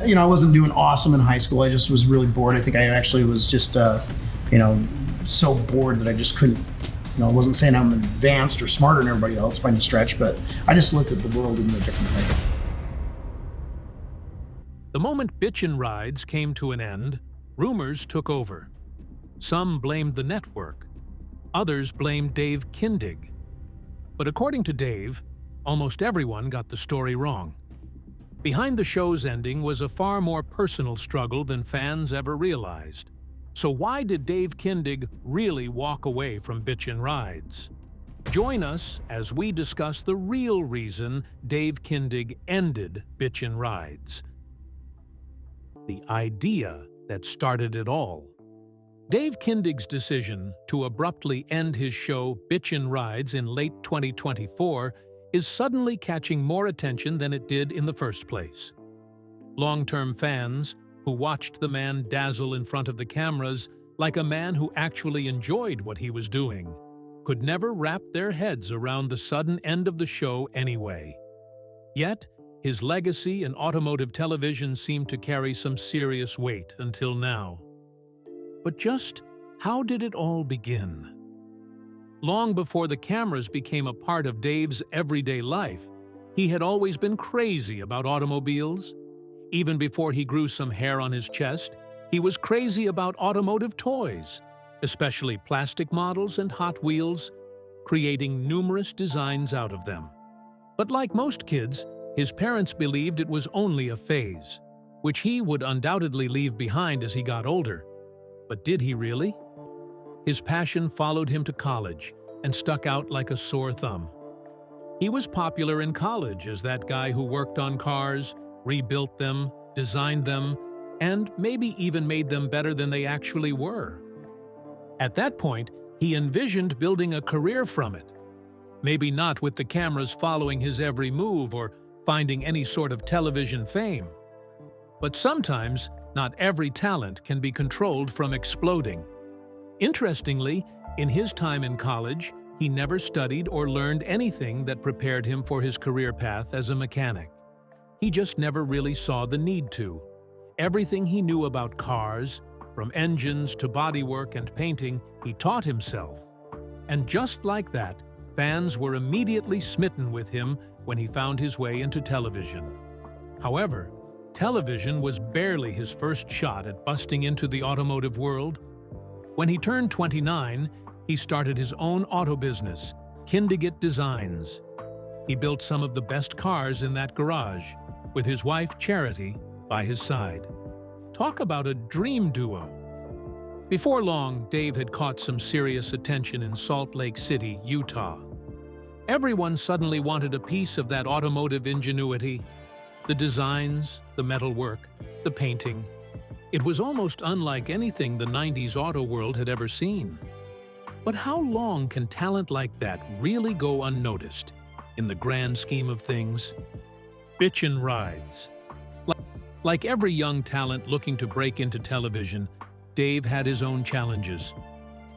I wasn't doing awesome in high school. I just was really bored. I think I actually was just, so bored that I just couldn't, I wasn't saying I'm advanced or smarter than everybody else by any stretch, but I just looked at the world in a different way. The moment Bitchin Rides came to an end, rumors took over. Some blamed the network. Others blamed Dave Kindig. But according to Dave, almost everyone got the story wrong. Behind the show's ending was a far more personal struggle than fans ever realized. So why did Dave Kindig really walk away from Bitchin Rides? Join us as we discuss the real reason Dave Kindig ended Bitchin Rides. The idea that started it all. Dave Kindig's decision to abruptly end his show Bitchin Rides in late 2024 is suddenly catching more attention than it did in the first place. Long-term fans, who watched the man dazzle in front of the cameras like a man who actually enjoyed what he was doing, could never wrap their heads around the sudden end of the show anyway. Yet, his legacy in automotive television seemed to carry some serious weight until now. But just how did it all begin? Long before the cameras became a part of Dave's everyday life, he had always been crazy about automobiles. Even before he grew some hair on his chest, he was crazy about automotive toys, especially plastic models and Hot Wheels, creating numerous designs out of them. But like most kids, his parents believed it was only a phase, which he would undoubtedly leave behind as he got older. But did he really? His passion followed him to college and stuck out like a sore thumb. He was popular in college as that guy who worked on cars, rebuilt them, designed them, and maybe even made them better than they actually were. At that point, he envisioned building a career from it. Maybe not with the cameras following his every move or finding any sort of television fame. But sometimes, not every talent can be controlled from exploding. Interestingly, in his time in college, he never studied or learned anything that prepared him for his career path as a mechanic. He just never really saw the need to. Everything he knew about cars, from engines to bodywork and painting, he taught himself. And just like that, fans were immediately smitten with him when he found his way into television. However, television was barely his first shot at busting into the automotive world. When he turned 29, he started his own auto business, Kindig Designs. He built some of the best cars in that garage, with his wife, Charity, by his side. Talk about a dream duo. Before long, Dave had caught some serious attention in Salt Lake City, Utah. Everyone suddenly wanted a piece of that automotive ingenuity. The designs, the metalwork, the painting. It was almost unlike anything the 90s auto world had ever seen. But how long can talent like that really go unnoticed in the grand scheme of things? Bitchin Rides. Like every young talent looking to break into television, Dave had his own challenges.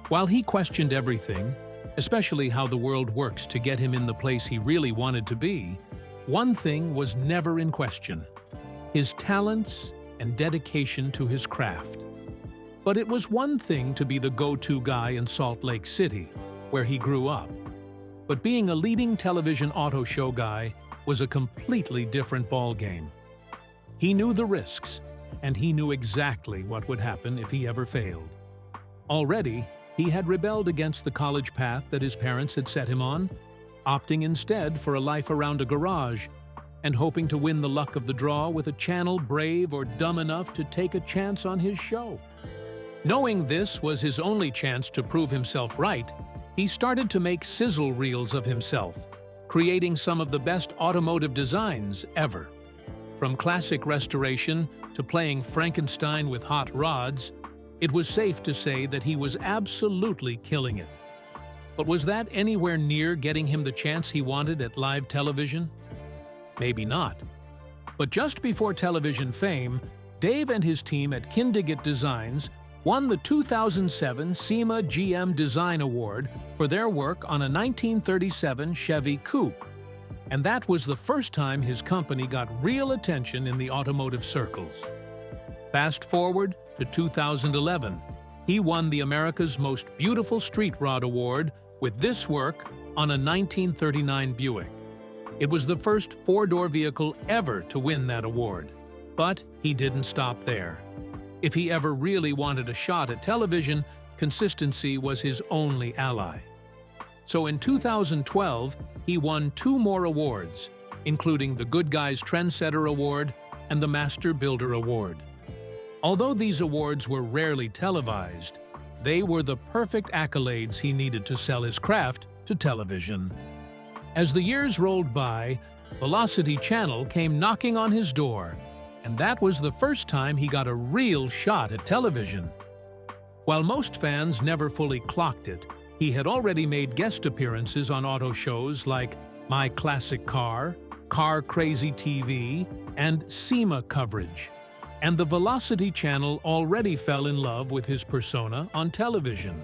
While he questioned everything, especially how the world works to get him in the place he really wanted to be, one thing was never in question: his talents and dedication to his craft. But it was one thing to be the go-to guy in Salt Lake City, where he grew up. But being a leading television auto show guy was a completely different ballgame. He knew the risks, and he knew exactly what would happen if he ever failed. Already, he had rebelled against the college path that his parents had set him on, opting instead for a life around a garage and hoping to win the luck of the draw with a channel brave or dumb enough to take a chance on his show. Knowing this was his only chance to prove himself right, he started to make sizzle reels of himself, creating some of the best automotive designs ever. From classic restoration to playing Frankenstein with hot rods, it was safe to say that he was absolutely killing it. But was that anywhere near getting him the chance he wanted at live television? Maybe not. But just before television fame, Dave and his team at Kindig Designs won the 2007 SEMA GM Design Award for their work on a 1937 Chevy Coupe. And that was the first time his company got real attention in the automotive circles. Fast forward to 2011, he won the America's Most Beautiful Street Rod Award with this work on a 1939 Buick. It was the first four-door vehicle ever to win that award. But he didn't stop there. If he ever really wanted a shot at television, consistency was his only ally. So in 2012, he won 2 more awards, including the Good Guys Trendsetter Award and the Master Builder Award. Although these awards were rarely televised, they were the perfect accolades he needed to sell his craft to television. As the years rolled by, Velocity Channel came knocking on his door, and that was the first time he got a real shot at television. While most fans never fully clocked it, he had already made guest appearances on auto shows like My Classic Car, Car Crazy TV, and SEMA coverage. And the Velocity Channel already fell in love with his persona on television.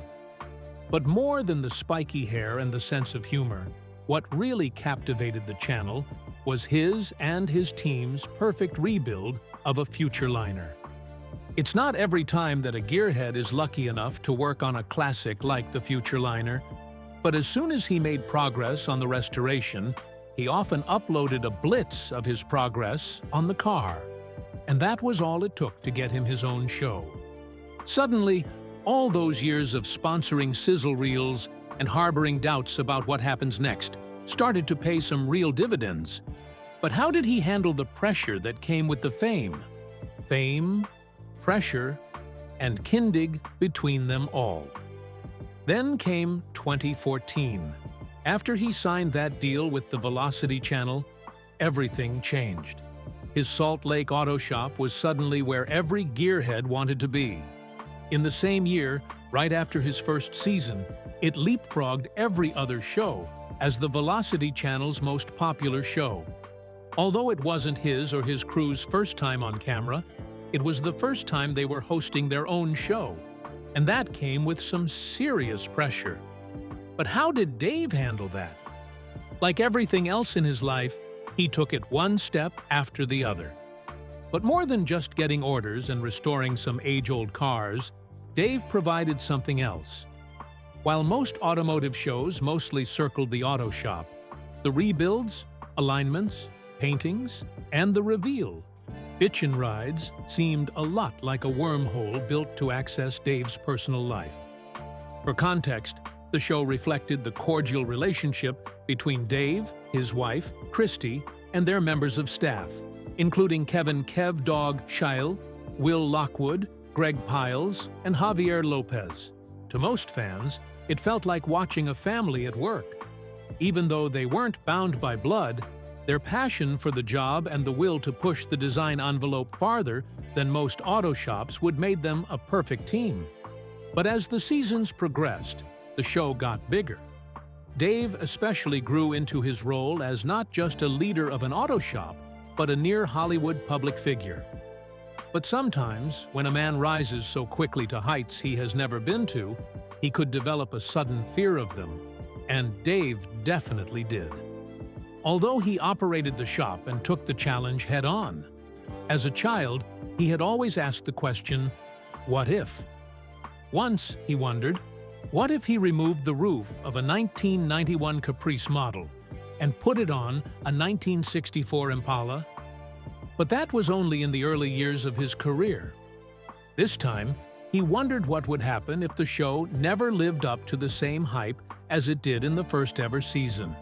But more than the spiky hair and the sense of humor, what really captivated the channel was his and his team's perfect rebuild of a future liner. It's not every time that a gearhead is lucky enough to work on a classic like the future liner, but as soon as he made progress on the restoration, he often uploaded a blitz of his progress on the car. And that was all it took to get him his own show. Suddenly, all those years of sponsoring sizzle reels and harboring doubts about what happens next started to pay some real dividends. But how did he handle the pressure that came with the fame? Fame, pressure, and Kindig between them all. Then came 2014. After he signed that deal with the Velocity Channel, everything changed. His Salt Lake auto shop was suddenly where every gearhead wanted to be. In the same year, right after his first season, it leapfrogged every other show as the Velocity Channel's most popular show. Although it wasn't his or his crew's first time on camera, it was the first time they were hosting their own show, and that came with some serious pressure. But how did Dave handle that? Like everything else in his life, he took it one step after the other. But more than just getting orders and restoring some age-old cars, Dave provided something else. While most automotive shows mostly circled the auto shop, the rebuilds, alignments, paintings, and the reveal, Bitchin Rides seemed a lot like a wormhole built to access Dave's personal life. For context, the show reflected the cordial relationship between Dave, his wife, Christy, and their members of staff, including Kevin "Kev Dog" Scheil, Will Lockwood, Greg Piles, and Javier Lopez. To most fans, it felt like watching a family at work. Even though they weren't bound by blood, their passion for the job and the will to push the design envelope farther than most auto shops would made them a perfect team. But as the seasons progressed, the show got bigger. Dave especially grew into his role as not just a leader of an auto shop, but a near-Hollywood public figure. But sometimes, when a man rises so quickly to heights he has never been to, he could develop a sudden fear of them, and Dave definitely did. Although he operated the shop and took the challenge head-on, as a child, he had always asked the question, what if? Once, he wondered, what if he removed the roof of a 1991 Caprice model and put it on a 1964 Impala? But that was only in the early years of his career. This time, he wondered what would happen if the show never lived up to the same hype as it did in the first ever season.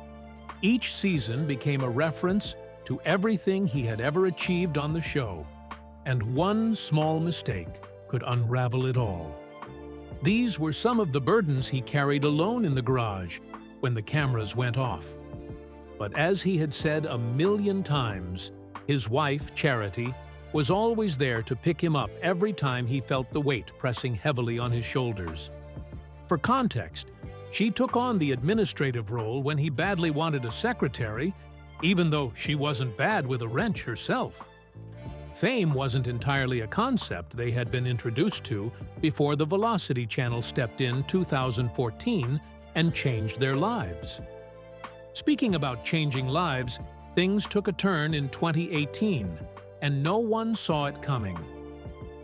Each season became a reference to everything he had ever achieved on the show, and one small mistake could unravel it all. These were some of the burdens he carried alone in the garage when the cameras went off. But as he had said 1,000,000 times, his wife, Charity, was always there to pick him up every time he felt the weight pressing heavily on his shoulders. For context, she took on the administrative role when he badly wanted a secretary, even though she wasn't bad with a wrench herself. Fame wasn't entirely a concept they had been introduced to before the Velocity Channel stepped in 2014 and changed their lives. Speaking about changing lives, things took a turn in 2018, and no one saw it coming.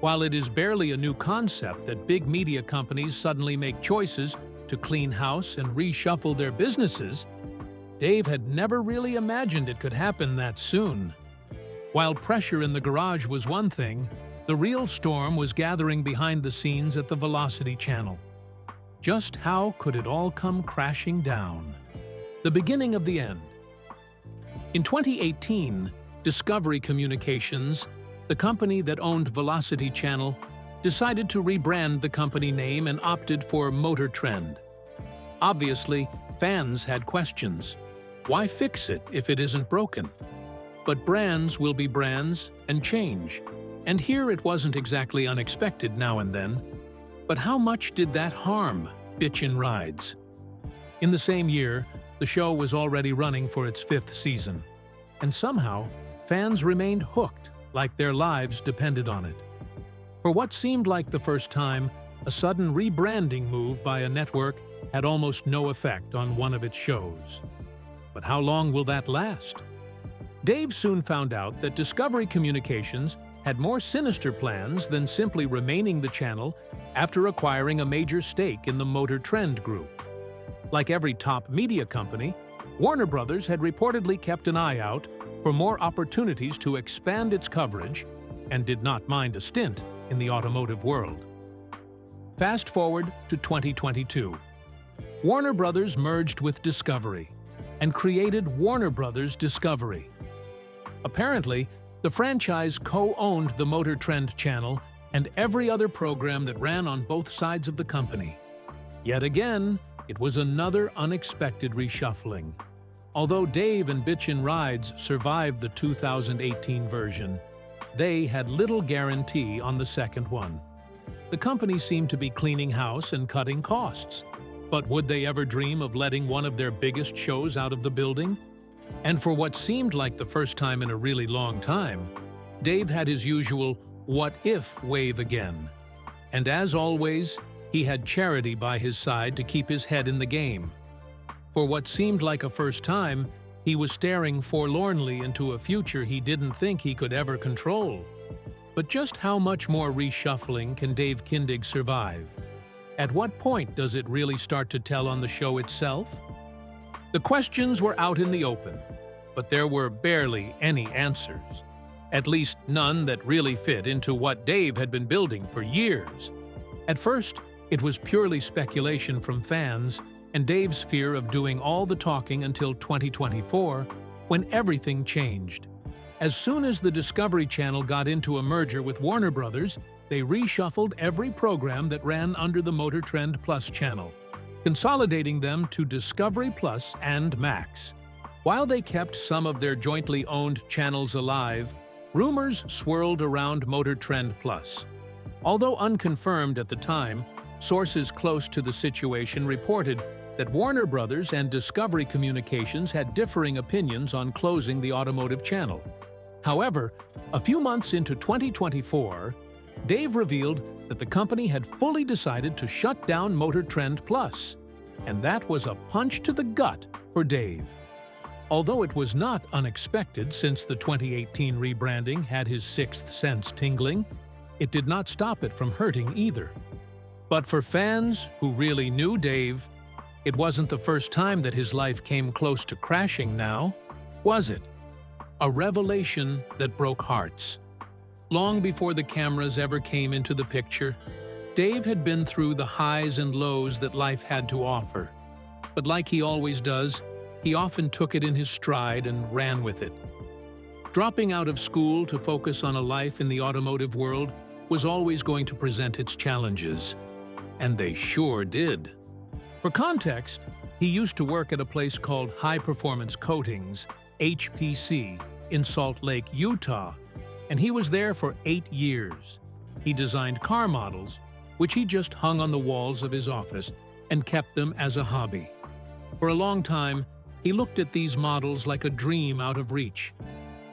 While it is barely a new concept that big media companies suddenly make choices to clean house and reshuffle their businesses, Dave had never really imagined it could happen that soon. While pressure in the garage was one thing, the real storm was gathering behind the scenes at the Velocity Channel. Just how could it all come crashing down? The beginning of the end. In 2018, Discovery Communications, the company that owned Velocity Channel, decided to rebrand the company name and opted for Motor Trend. Obviously, fans had questions. Why fix it if it isn't broken? But brands will be brands and change. And here it wasn't exactly unexpected now and then. But how much did that harm Bitchin Rides? In the same year, the show was already running for its 5th season. And somehow, fans remained hooked, like their lives depended on it. For what seemed like the first time, a sudden rebranding move by a network had almost no effect on one of its shows. But how long will that last? Dave soon found out that Discovery Communications had more sinister plans than simply remaining the channel after acquiring a major stake in the Motor Trend Group. Like every top media company, Warner Brothers had reportedly kept an eye out for more opportunities to expand its coverage and did not mind a stint in the automotive world. Fast forward to 2022. Warner Brothers merged with Discovery and created Warner Brothers Discovery. Apparently, the franchise co-owned the Motor Trend channel and every other program that ran on both sides of the company. Yet again, it was another unexpected reshuffling. Although Dave and Bitchin Rides survived the 2018 version, they had little guarantee on the second one. The company seemed to be cleaning house and cutting costs. But would they ever dream of letting one of their biggest shows out of the building? And for what seemed like the first time in a really long time, Dave had his usual what-if wave again. And as always, he had charity by his side to keep his head in the game. For what seemed like a first time, he was staring forlornly into a future he didn't think he could ever control. But just how much more reshuffling can Dave Kindig survive? At what point does it really start to tell on the show itself? The questions were out in the open, but there were barely any answers. At least none that really fit into what Dave had been building for years. At first, it was purely speculation from fans and Dave's fear of doing all the talking until 2024, when everything changed. As soon as the Discovery Channel got into a merger with Warner Brothers, they reshuffled every program that ran under the Motor Trend Plus channel, consolidating them to Discovery Plus and Max. While they kept some of their jointly owned channels alive, rumors swirled around Motor Trend Plus. Although unconfirmed at the time, sources close to the situation reported that Warner Brothers and Discovery Communications had differing opinions on closing the automotive channel. However, a few months into 2024, Dave revealed that the company had fully decided to shut down Motor Trend Plus, and that was a punch to the gut for Dave. Although it was not unexpected since the 2018 rebranding had his sixth sense tingling, it did not stop it from hurting either. But for fans who really knew Dave, it wasn't the first time that his life came close to crashing now, was it? A revelation that broke hearts. Long before the cameras ever came into the picture, Dave had been through the highs and lows that life had to offer. But like he always does, he often took it in his stride and ran with it. Dropping out of school to focus on a life in the automotive world was always going to present its challenges. And they sure did. For context, he used to work at a place called High Performance Coatings, HPC, in Salt Lake, Utah, and he was there for 8 years. He designed car models, which he just hung on the walls of his office and kept them as a hobby. For a long time, he looked at these models like a dream out of reach.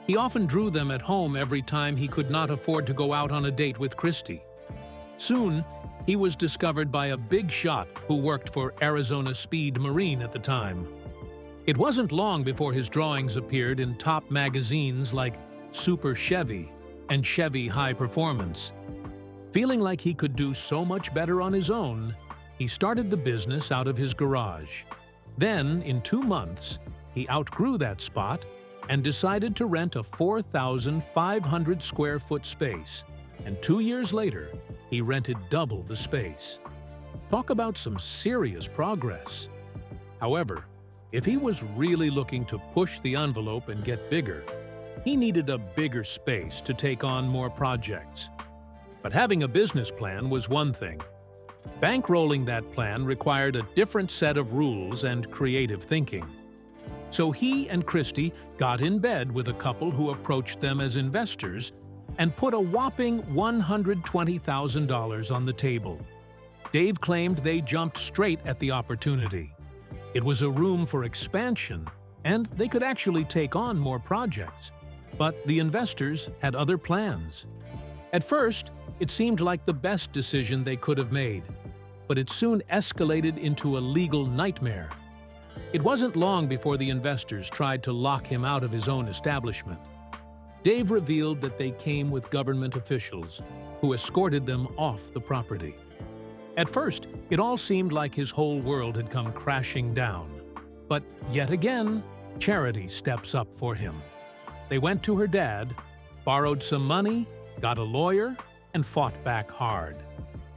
He often drew them at home every time he could not afford to go out on a date with Christy. Soon, he was discovered by a big shot who worked for Arizona Speed Marine at the time. It wasn't long before his drawings appeared in top magazines like Super Chevy and Chevy High Performance. Feeling like he could do so much better on his own, he started the business out of his garage. Then, in 2 months, he outgrew that spot and decided to rent a 4,500 square foot space, and 2 years later, he rented double the space. Talk about some serious progress. However, if he was really looking to push the envelope and get bigger, he needed a bigger space to take on more projects. But having a business plan was one thing. Bankrolling that plan required a different set of rules and creative thinking. So he and Christy got in bed with a couple who approached them as investors and put a whopping $120,000 on the table. Dave claimed they jumped straight at the opportunity. It was a room for expansion, and they could actually take on more projects. But the investors had other plans. At first, it seemed like the best decision they could have made, but it soon escalated into a legal nightmare. It wasn't long before the investors tried to lock him out of his own establishment. Dave revealed that they came with government officials who escorted them off the property. At first, it all seemed like his whole world had come crashing down. But yet again, charity steps up for him. They went to her dad, borrowed some money, got a lawyer, and fought back hard.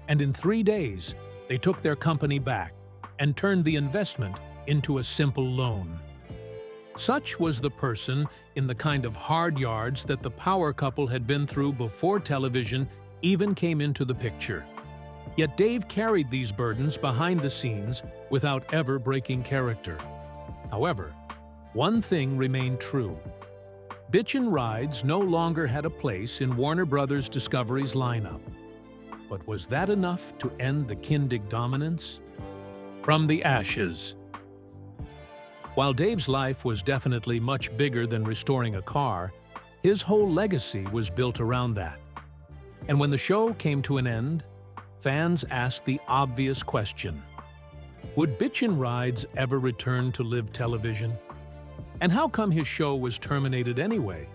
And in 3 days, they took their company back and turned the investment into a simple loan. Such was the person in the kind of hard yards that the power couple had been through before television even came into the picture. Yet Dave carried these burdens behind the scenes without ever breaking character. However, one thing remained true. Bitchin Rides no longer had a place in Warner Brothers Discovery's lineup. But was that enough to end the Kindig dominance? From the ashes. While Dave's life was definitely much bigger than restoring a car, his whole legacy was built around that. And when the show came to an end, fans asked the obvious question: would Bitchin Rides ever return to live television? And how come his show was terminated anyway?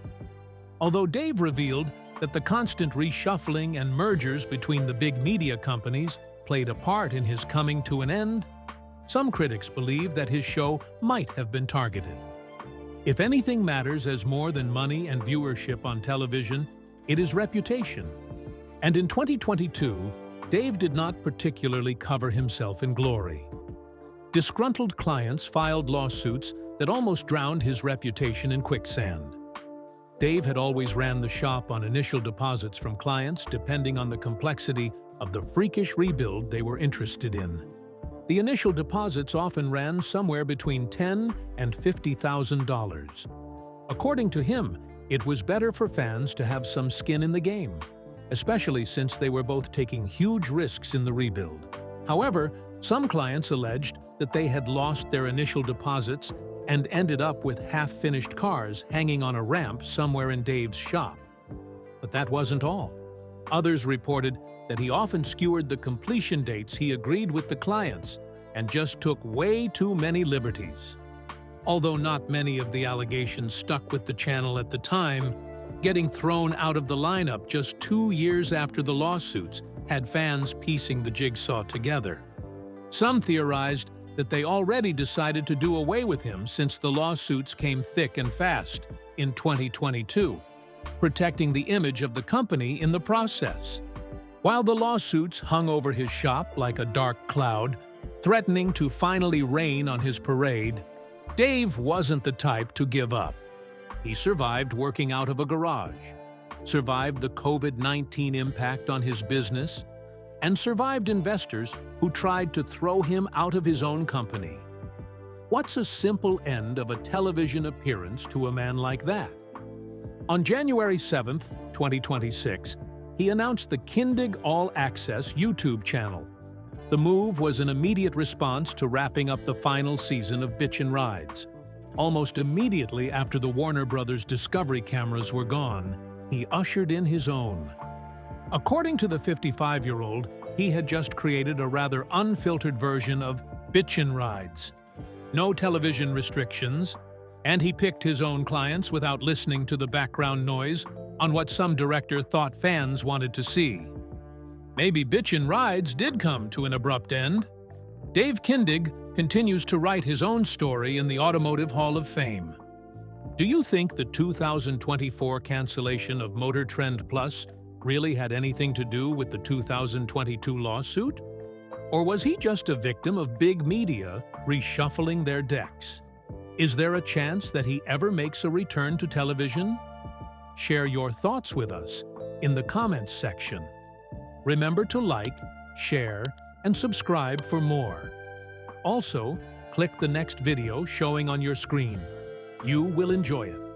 Although Dave revealed that the constant reshuffling and mergers between the big media companies played a part in his coming to an end, some critics believe that his show might have been targeted. If anything matters as more than money and viewership on television, it is reputation. And in 2022, Dave did not particularly cover himself in glory. Disgruntled clients filed lawsuits that almost drowned his reputation in quicksand. Dave had always ran the shop on initial deposits from clients depending on the complexity of the freakish rebuild they were interested in. The initial deposits often ran somewhere between $10,000 and $50,000. According to him, it was better for fans to have some skin in the game, especially since they were both taking huge risks in the rebuild. However, some clients alleged that they had lost their initial deposits and ended up with half-finished cars hanging on a ramp somewhere in Dave's shop. But that wasn't all. Others reported that he often skewered the completion dates he agreed with the clients and just took way too many liberties. Although not many of the allegations stuck with the channel at the time, getting thrown out of the lineup just 2 years after the lawsuits had fans piecing the jigsaw together. Some theorized that they already decided to do away with him since the lawsuits came thick and fast in 2022, protecting the image of the company in the process. While the lawsuits hung over his shop like a dark cloud, threatening to finally rain on his parade, Dave wasn't the type to give up. He survived working out of a garage, survived the COVID-19 impact on his business, and survived investors who tried to throw him out of his own company. What's a simple end of a television appearance to a man like that? On January 7, 2026, he announced the Kindig All Access YouTube channel. The move was an immediate response to wrapping up the final season of Bitchin Rides. Almost immediately after the Warner Brothers Discovery cameras were gone, he ushered in his own. According to the 55-year-old, he had just created a rather unfiltered version of Bitchin Rides. no television restrictions, and he picked his own clients without listening to the background noise on what some director thought fans wanted to see. Maybe Bitchin Rides did come to an abrupt end. Dave Kindig continues to write his own story in the Automotive Hall of Fame. Do you think the 2024 cancellation of Motor Trend Plus really had anything to do with the 2022 lawsuit? Or was he just a victim of big media reshuffling their decks? Is there a chance that he ever makes a return to television? Share your thoughts with us in the comments section. Remember to like, share, and subscribe for more. Also, click the next video showing on your screen. You will enjoy it.